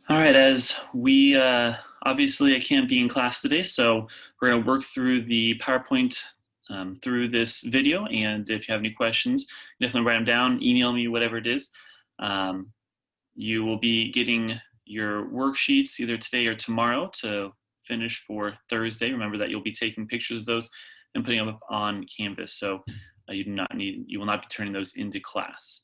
All right, as we obviously I can't be in class today, so we're going to work through the PowerPoint through this video. And if you have any questions, definitely write them down, email me, whatever it is. Um, you will be getting your worksheets either today or tomorrow to finish for Thursday. Remember that you'll be taking pictures of those and putting them up on Canvas. So you will not be turning those into class.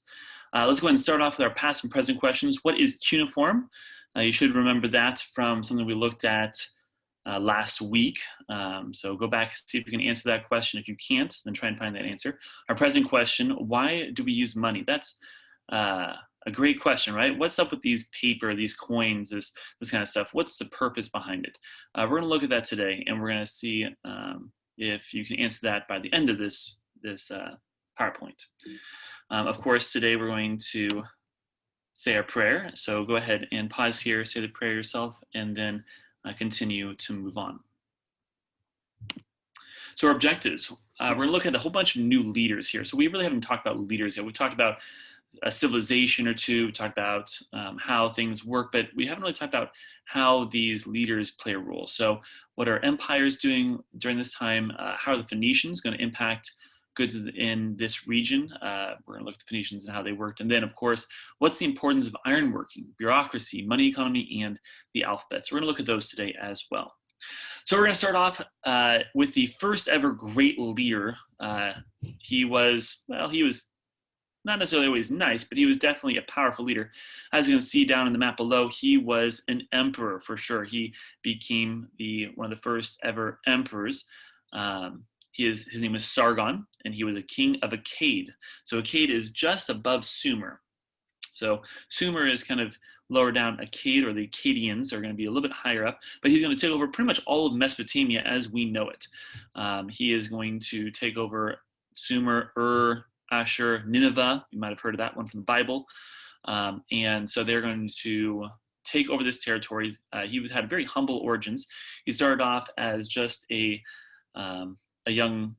Let's go ahead and start off with our past and present questions. What is cuneiform? You should remember that from something we looked at last week. So go back, see if you can answer that question. If you can't, then try and find that answer. Our present question, why do we use money? That's a great question, right? What's up with these paper, these coins, this kind of stuff? What's the purpose behind it? We're going to look at that today, and we're going to see if you can answer that by the end of this PowerPoint. Of course, today we're going to say our prayer. So go ahead and pause here, say the prayer yourself, and then continue to move on. So our objectives, we're going to look at a whole bunch of new leaders here. So we really haven't talked about leaders yet. We talked about a civilization or two, we talked about how things work, but we haven't really talked about how these leaders play a role. So what are empires doing during this time? How are the Phoenicians going to impact goods in this region? We're going to look at the Phoenicians and how they worked. And then, of course, what's the importance of ironworking, bureaucracy, money economy, and the alphabet? So we're going to look at those today as well. So we're going to start off with the first ever great leader. He was not necessarily always nice, but he was definitely a powerful leader. As you can see down in the map below, he was an emperor for sure. He became one of the first ever emperors. His name was Sargon, and he was a king of Akkad. So Akkad is just above Sumer. So Sumer is kind of lower down. Akkad, or the Akkadians, are going to be a little bit higher up, but he's going to take over pretty much all of Mesopotamia as we know it. He is going to take over Sumer, Ashur, Nineveh. You might have heard of that one from the Bible. And so they're going to take over this territory. He had very humble origins. He started off as just a young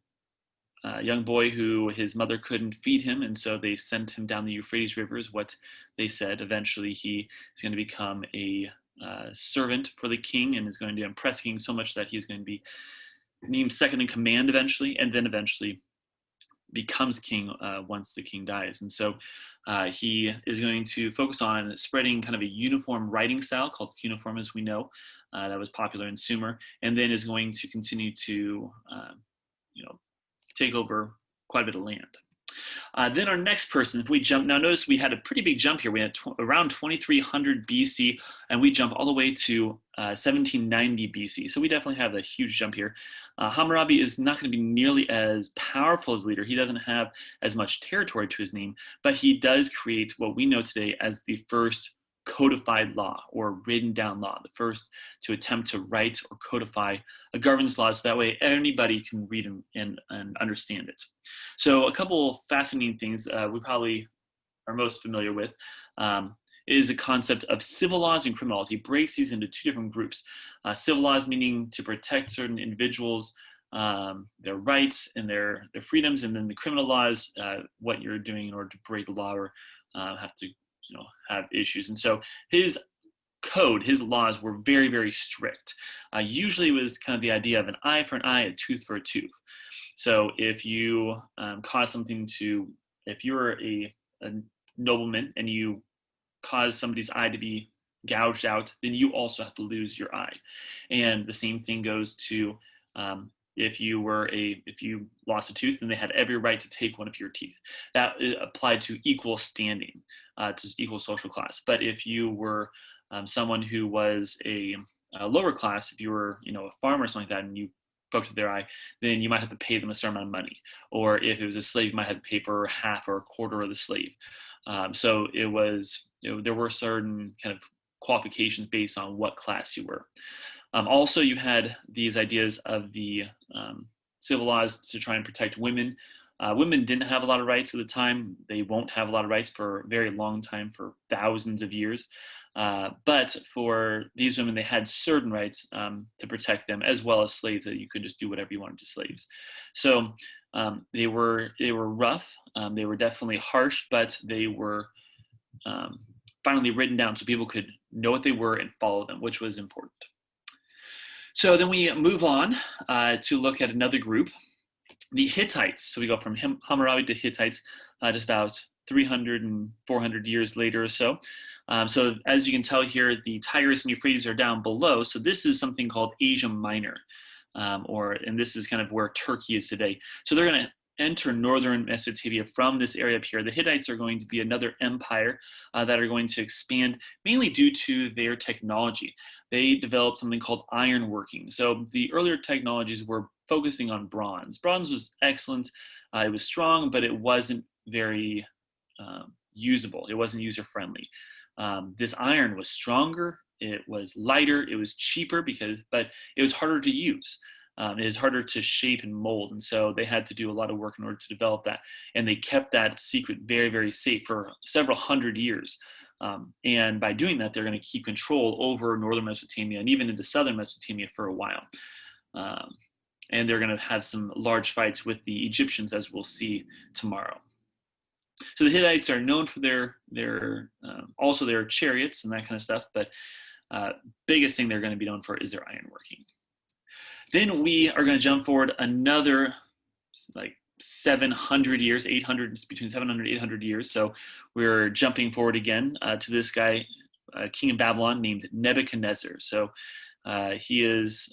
boy who his mother couldn't feed him, and so they sent him down the Euphrates River, is what they said. Eventually, he is going to become a servant for the king and is going to impress the king so much that he's going to be named second in command eventually, and then eventually becomes king once the king dies. And so he is going to focus on spreading kind of a uniform writing style called cuneiform, as we know, that was popular in Sumer, and then is going to continue to take over quite a bit of land. Then our next person, if we jump, now notice we had a pretty big jump here. We had around 2300 BC, and we jump all the way to 1790 BC. So we definitely have a huge jump here. Hammurabi is not going to be nearly as powerful as leader. He doesn't have as much territory to his name, but he does create what we know today as the first codified law, or written down law, the first to attempt to write or codify a governance law, so that way anybody can read and understand it. So a couple fascinating things we probably are most familiar with is a concept of civil laws and criminal laws. He breaks these into two different groups. Civil laws meaning to protect certain individuals, their rights and their freedoms, and then the criminal laws, what you're doing in order to break the law or have to have issues. And so his code, his laws were very, very strict. Usually it was kind of the idea of an eye for an eye, a tooth for a tooth. So if you if you're a nobleman and you cause somebody's eye to be gouged out, then you also have to lose your eye. And the same thing goes to if you lost a tooth, then they had every right to take one of your teeth. That applied to equal standing, to equal social class. But if you were someone who was a lower class, if you were a farmer or something like that, and you poked their eye, then you might have to pay them a certain amount of money. Or if it was a slave, you might have to pay for half or a quarter of the slave. So it was, there were certain kind of qualifications based on what class you were. Also, you had these ideas of the civil laws to try and protect women. Women didn't have a lot of rights at the time. They won't have a lot of rights for a very long time, for thousands of years. But for these women, they had certain rights to protect them, as well as slaves, that you could just do whatever you wanted to slaves. So they were rough. They were definitely harsh, but they were finally written down so people could know what they were and follow them, which was important. So then we move on to look at another group, the Hittites. So we go from Hammurabi to Hittites, just about 300 and 400 years later or so. So as you can tell here, the Tigris and Euphrates are down below. So this is something called Asia Minor, and this is kind of where Turkey is today. So they're going to enter northern Mesopotamia from this area up here. The Hittites are going to be another empire that are going to expand, mainly due to their technology. They developed something called ironworking. So the earlier technologies were focusing on bronze. Bronze was excellent. It was strong, but it wasn't very usable. It wasn't user-friendly. This iron was stronger. It was lighter. It was cheaper, but it was harder to use. It is harder to shape and mold. And so they had to do a lot of work in order to develop that. And they kept that secret very, very safe for several hundred years. And by doing that, they're going to keep control over northern Mesopotamia and even into southern Mesopotamia for a while. And they're going to have some large fights with the Egyptians, as we'll see tomorrow. So the Hittites are known for also their chariots and that kind of stuff, but biggest thing they're going to be known for is their ironworking. Then we are going to jump forward another like 700 years, between 700 and 800 years. So we're jumping forward again to this guy, king of Babylon named Nebuchadnezzar. So he is,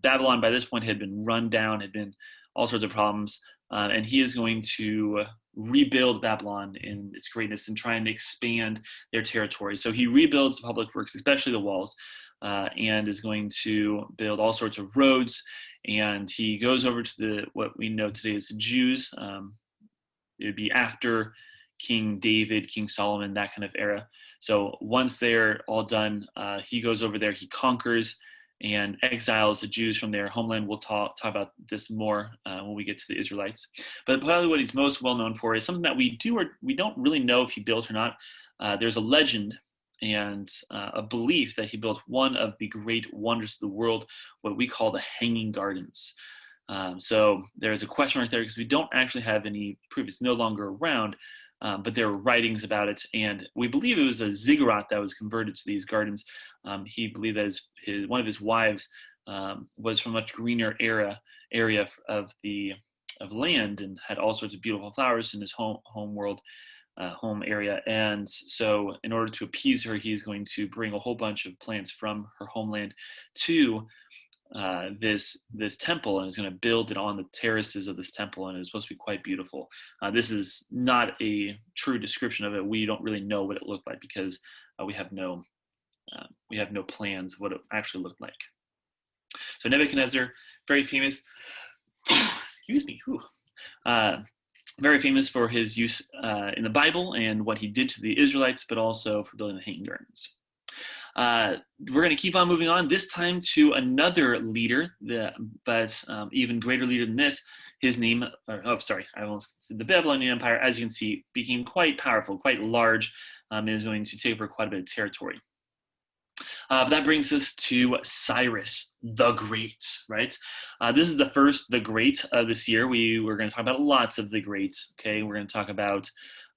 Babylon by this point had been run down, had been all sorts of problems, and he is going to rebuild Babylon in its greatness and try and expand their territory. So he rebuilds the public works, especially the walls, and is going to build all sorts of roads. And he goes over to what we know today as the Jews. It would be after King David, King Solomon, that kind of era. So once they're all done, he goes over there, he conquers and exiles the Jews from their homeland. We'll talk about this more when we get to the Israelites. But probably what he's most well known for is something that we don't really know if he built or not. There's a legend and a belief that he built one of the great wonders of the world, what we call the Hanging Gardens. So there's a question mark there because we don't actually have any proof. It's no longer around, but there are writings about it. And we believe it was a ziggurat that was converted to these gardens. He believed that one of his wives was from a much greener area of land and had all sorts of beautiful flowers in his home area. And so in order to appease her, he's going to bring a whole bunch of plants from her homeland to this temple, and is going to build it on the terraces of this temple, and it's supposed to be quite beautiful. This is not a true description of it. We don't really know what it looked like because we have no plans of what it actually looked like. So Nebuchadnezzar, very famous. Excuse me. Very famous for his use in the Bible and what he did to the Israelites, but also for building the Hanging Gardens. We're going to keep on moving on, this time to another leader, but even greater leader than this. His name, I almost said the Babylonian Empire, as you can see, became quite powerful, quite large, and is going to take over quite a bit of territory. But that brings us to Cyrus the Great, right? This is the first the Great of this year. We're going to talk about lots of the Greats, okay? We're going to talk about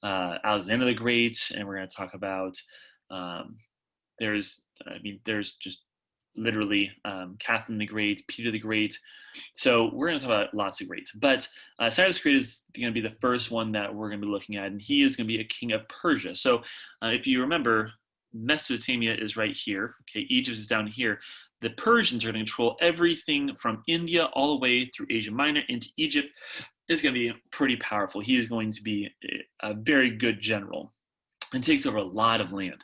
Alexander the Great, and we're going to talk about there's just literally Catherine the Great, Peter the Great. So we're going to talk about lots of greats. But Cyrus the Great is going to be the first one that we're going to be looking at, and he is going to be a king of Persia. So if you remember, Mesopotamia is right here. Okay, Egypt is down here. The Persians are going to control everything from India all the way through Asia Minor into Egypt. Is going to be pretty powerful. He is going to be a very good general and takes over a lot of land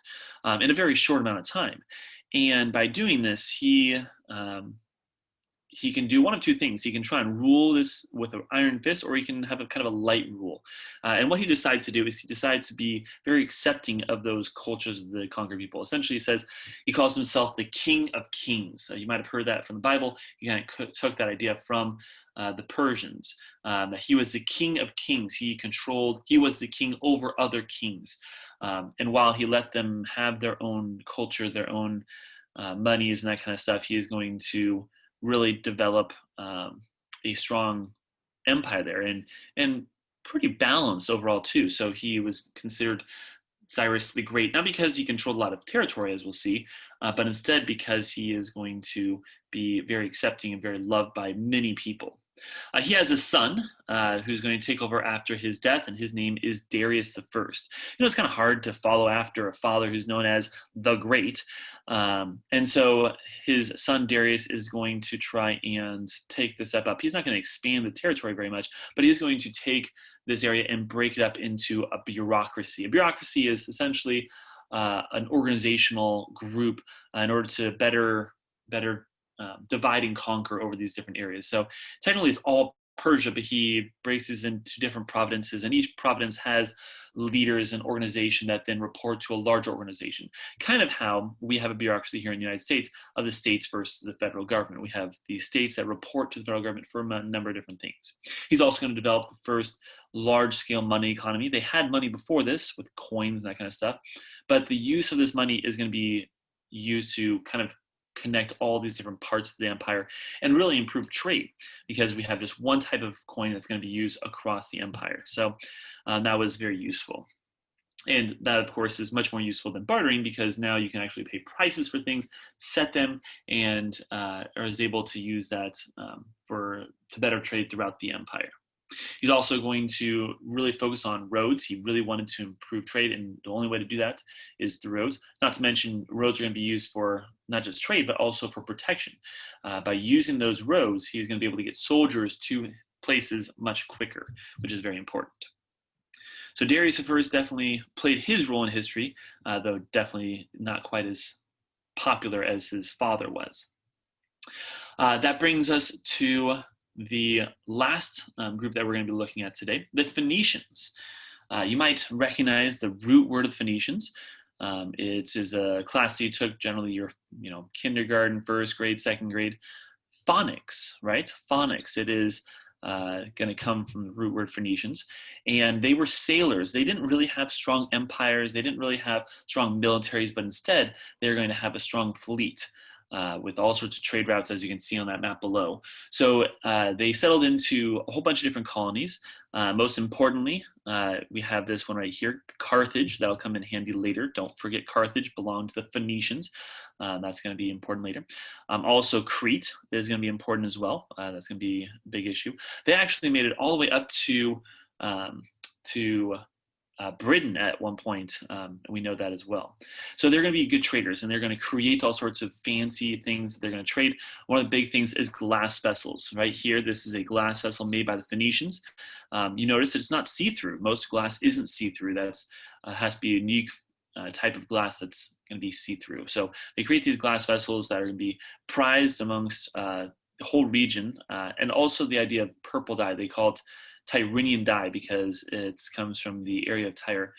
in a very short amount of time. And by doing this, he can do one of two things. He can try and rule this with an iron fist, or he can have a kind of a light rule. And what he decides to do is he decides to be very accepting of those cultures of the conquered people. Essentially, he calls himself the King of Kings. You might have heard that from the Bible. He kind of took that idea from the Persians, that he was the King of Kings. He was the king over other kings. And while he let them have their own culture, their own monies and that kind of stuff, he is going to really develop a strong empire there, and pretty balanced overall too. So he was considered Cyrus the Great, not because he controlled a lot of territory, as we'll see, but instead because he is going to be very accepting and very loved by many people. He has a son who's going to take over after his death, and his name is Darius the First. It's kind of hard to follow after a father who's known as the Great, and so his son Darius is going to try and take the step up. He's not going to expand the territory very much, but he's going to take this area and break it up into a bureaucracy. A bureaucracy is essentially an organizational group in order to better divide and conquer over these different areas. So technically it's all Persia, but he breaks these into different provinces, and each province has leaders and organization that then report to a larger organization. Kind of how we have a bureaucracy here in the United States of the states versus the federal government. We have the states that report to the federal government for a number of different things. He's also going to develop the first large-scale money economy. They had money before this with coins and that kind of stuff, but the use of this money is going to be used to kind of connect all these different parts of the empire and really improve trade, because we have just one type of coin that's going to be used across the empire. So that was very useful. And that, of course, is much more useful than bartering, because now you can actually pay prices for things, set them, and is able to use that to better trade throughout the empire. He's also going to really focus on roads. He really wanted to improve trade, and the only way to do that is through roads. Not to mention, roads are going to be used for not just trade, but also for protection. By using those roads, he's going to be able to get soldiers to places much quicker, which is very important. So Darius I definitely played his role in history, though definitely not quite as popular as his father was. That brings us to the last group that we're going to be looking at today, the Phoenicians. You might recognize the root word of Phoenicians. It is a class you took, generally your kindergarten, first grade, second grade. Phonics, right? Phonics. It is going to come from the root word Phoenicians. And they were sailors. They didn't really have strong empires. They didn't really have strong militaries, but instead they're going to have a strong fleet. With all sorts of trade routes, as you can see on that map below. So they settled into a whole bunch of different colonies. Most importantly, we have this one right here, Carthage. That'll come in handy later. Don't forget Carthage belonged to the Phoenicians. That's going to be important later. Also, Crete is going to be important as well. That's going to be a big issue. They actually made it all the way up to Britain at one point. We know that as well. So they're going to be good traders, and they're going to create all sorts of fancy things that they're going to trade. One of the big things is glass vessels. Right here, this is a glass vessel made by the Phoenicians. You notice that it's not see-through. Most glass isn't see-through. That's has to be a unique type of glass that's going to be see-through. So they create these glass vessels that are going to be prized amongst the whole region, and also the idea of purple dye. They call it Tyrrhenian dye because it comes from the area of Tyre,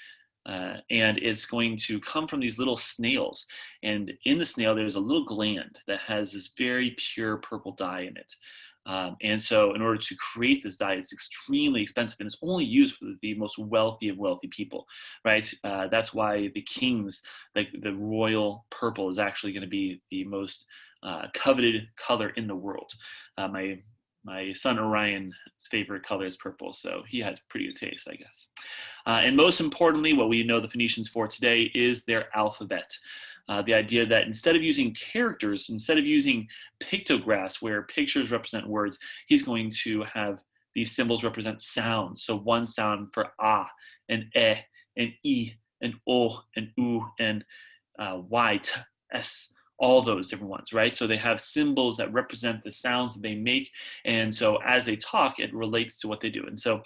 and it's going to come from these little snails. And in the snail, there's a little gland that has this very pure purple dye in it. And so in order to create this dye, it's extremely expensive, and it's only used for the most wealthy of wealthy people, right? That's why the kings, like the royal purple, is actually going to be the most coveted color in the world. My son Orion's favorite color is purple, so he has pretty good taste, I guess. And most importantly, what we know the Phoenicians for today is their alphabet. The idea that instead of using characters, instead of using pictographs where pictures represent words, he's going to have these symbols represent sounds. So one sound for ah, and eh, and e, and o, and u, and y, t, s. All those different ones, right? So they have symbols that represent the sounds that they make. And so as they talk, it relates to what they do. And so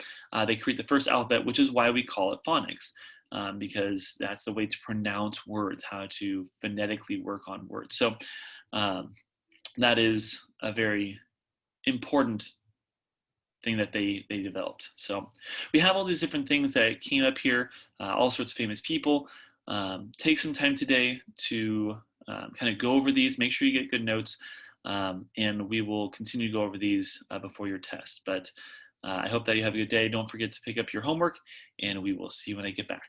they create the first alphabet, which is why we call it phonics, because that's the way to pronounce words, how to phonetically work on words. So that is a very important thing that they developed. So we have all these different things that came up here, all sorts of famous people. Take some time today to kind of go over these, make sure you get good notes, and we will continue to go over these before your test. But I hope that you have a good day. Don't forget to pick up your homework, and we will see you when I get back.